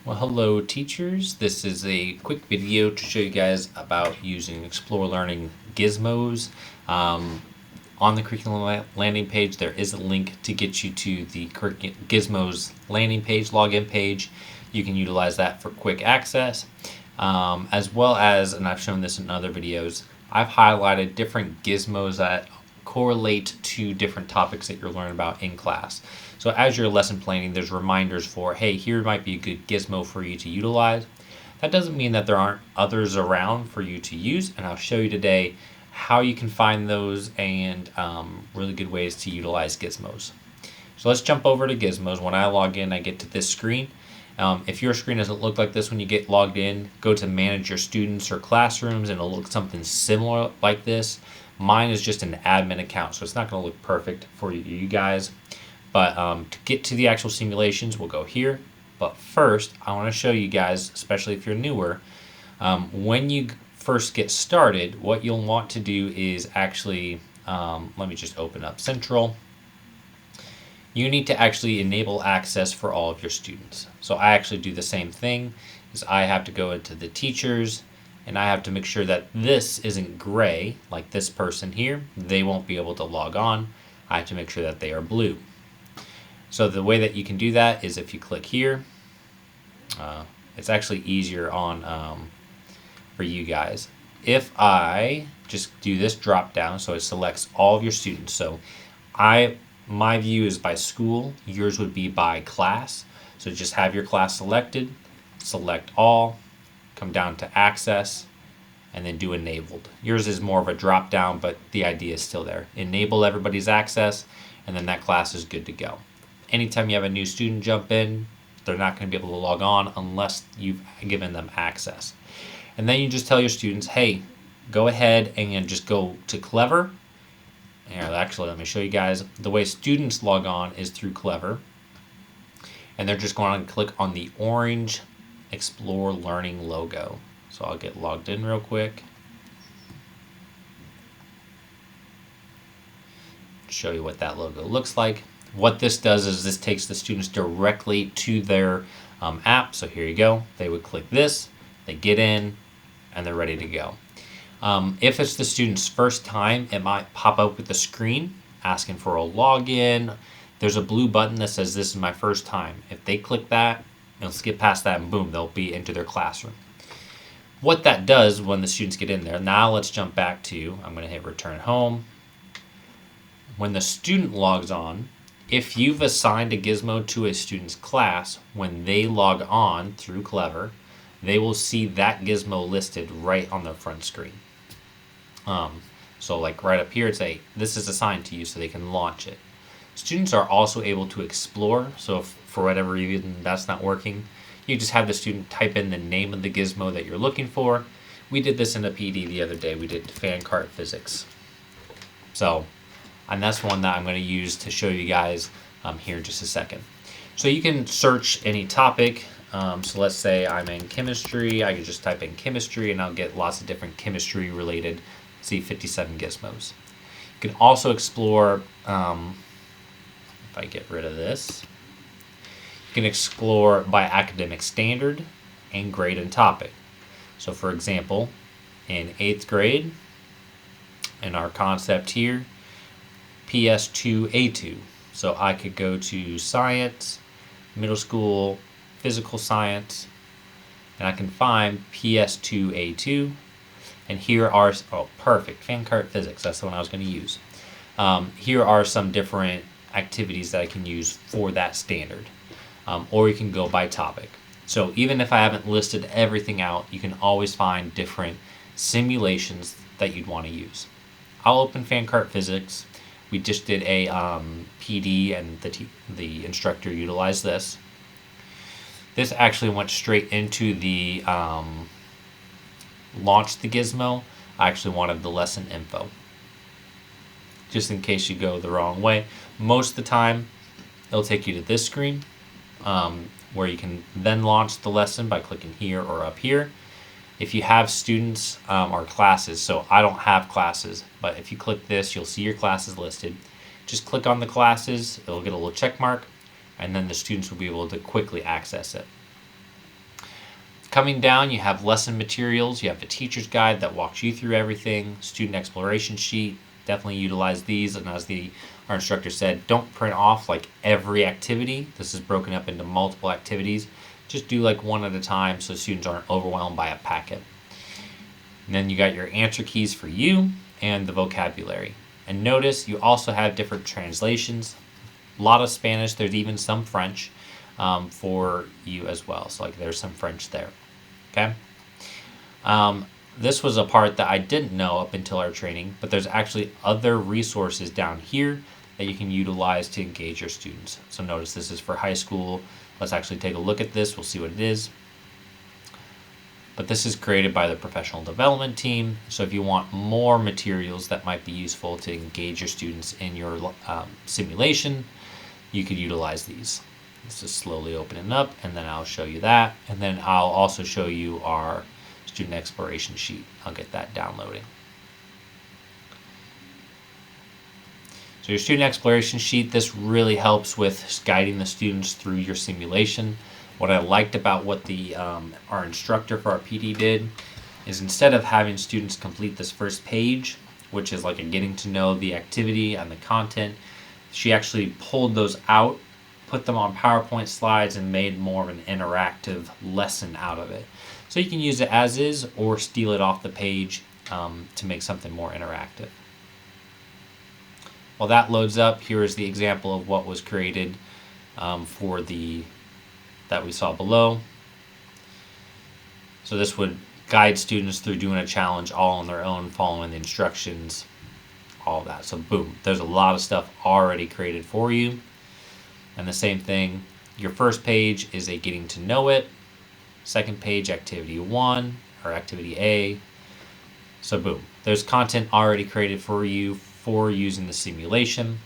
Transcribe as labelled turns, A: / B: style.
A: Well, hello teachers. This is a quick video to show you guys about using Explore Learning Gizmos. On the curriculum landing page, there is a link to get you to the Gizmos landing page, login page. You can utilize that for quick access, as well as, and I've shown this in other videos, I've highlighted different gizmos that correlate to different topics that you're learning about in class. So as you're lesson planning, there's reminders for, hey, here might be a good gizmo for you to utilize. That doesn't mean that there aren't others around for you to use, and I'll show you today how you can find those and really good ways to utilize gizmos. So let's jump over to Gizmos. When I log in, I get to this screen. If your screen doesn't look like this when you get logged in, go to manage your students or classrooms and it'll look something similar like this. Mine is just an admin account, so it's not going to look perfect for you guys. But to get to the actual simulations, we'll go here. But first, I want to show you guys, especially if you're newer, when you first get started, what you'll want to do is actually, let me just open up Central. You need to actually enable access for all of your students. So I actually do the same thing, is I have to go into the teachers, and I have to make sure that this isn't gray, like this person here. They won't be able to log on. I have to make sure that they are blue. So the way that you can do that is if you click here, it's actually easier on for you guys. If I just do this drop down, so it selects all of your students. So my view is by school, yours would be by class. So just have your class selected, select all, come down to access, and then do enabled. Yours is more of a drop down, but the idea is still there. Enable everybody's access, and then that class is good to go. Anytime you have a new student jump in, they're not going to be able to log on unless you've given them access. And then you just tell your students, hey, go ahead and just go to Clever. Here, actually, let me show you guys. The way students log on is through Clever. And they're just going to click on the orange Explore Learning logo. So I'll get logged in real quick. Show you what that logo looks like. What this does is this takes the students directly to their app. So here you go. They would click this, they get in, and they're ready to go. If it's the student's first time, it might pop up with the screen asking for a login. There's a blue button that says this is my first time. If they click that, they'll skip past that and boom, they'll be into their classroom. What that does when the students get in there, now let's jump back to, I'm going to hit return home. When the student logs on, if you've assigned a gizmo to a student's class, when they log on through Clever, they will see that gizmo listed right on the front screen. So like right up here, it's this is assigned to you so they can launch it. Students are also able to explore, so if for whatever reason that's not working, you just have the student type in the name of the gizmo that you're looking for. We did this in a PD the other day. We did fan cart physics. And that's one that I'm going to use to show you guys here in just a second. So you can search any topic. So let's say I'm in chemistry. I can just type in chemistry and I'll get lots of different chemistry related, see 57 gizmos. You can also explore, if I get rid of this, you can explore by academic standard and grade and topic. So for example, in 8th grade, in our concept here, PS2A2. So I could go to science, middle school, physical science, and I can find PS2A2. And here are, oh, perfect, fan cart physics, that's the one I was going to use. Here are some different activities that I can use for that standard. Or you can go by topic. So even if I haven't listed everything out, you can always find different simulations that you'd want to use. I'll open fan cart physics. We just did a PD and the instructor utilized this. This actually went straight into the launch the gizmo. I actually wanted the lesson info. Just in case you go the wrong way. Most of the time, it'll take you to this screen where you can then launch the lesson by clicking here or up here. If you have students or classes, so I don't have classes, but if you click this, you'll see your classes listed. Just click on the classes, it'll get a little check mark, and then the students will be able to quickly access it. Coming down, you have lesson materials. You have the teacher's guide that walks you through everything. Student exploration sheet. Definitely utilize these. And as our instructor said, don't print off like every activity. This is broken up into multiple activities. Just do like one at a time so students aren't overwhelmed by a packet. And then you got your answer keys for you and the vocabulary. And notice you also have different translations. A lot of Spanish. There's even some French for you as well. So like there's some French there. Okay. This was a part that I didn't know up until our training, but there's actually other resources down here that you can utilize to engage your students. So notice this is for high school. Let's actually take a look at this. We'll see what it is. But this is created by the professional development team. So if you want more materials that might be useful to engage your students in your simulation, you could utilize these. Let's just slowly open it up, and then I'll show you that. And then I'll also show you our student exploration sheet. I'll get that downloading. So your student exploration sheet, this really helps with guiding the students through your simulation. What I liked about what our instructor for our PD did is instead of having students complete this first page, which is like a getting to know the activity and the content, she actually pulled those out, put them on PowerPoint slides, and made more of an interactive lesson out of it. So you can use it as is or steal it off the page to make something more interactive. While that loads up, here is the example of what was created for that we saw below. So this would guide students through doing a challenge all on their own, following the instructions, all of that. So boom, there's a lot of stuff already created for you. And the same thing, your first page is a getting to know it. Second page, activity 1 or activity A. So boom, there's content already created for you for using the simulation.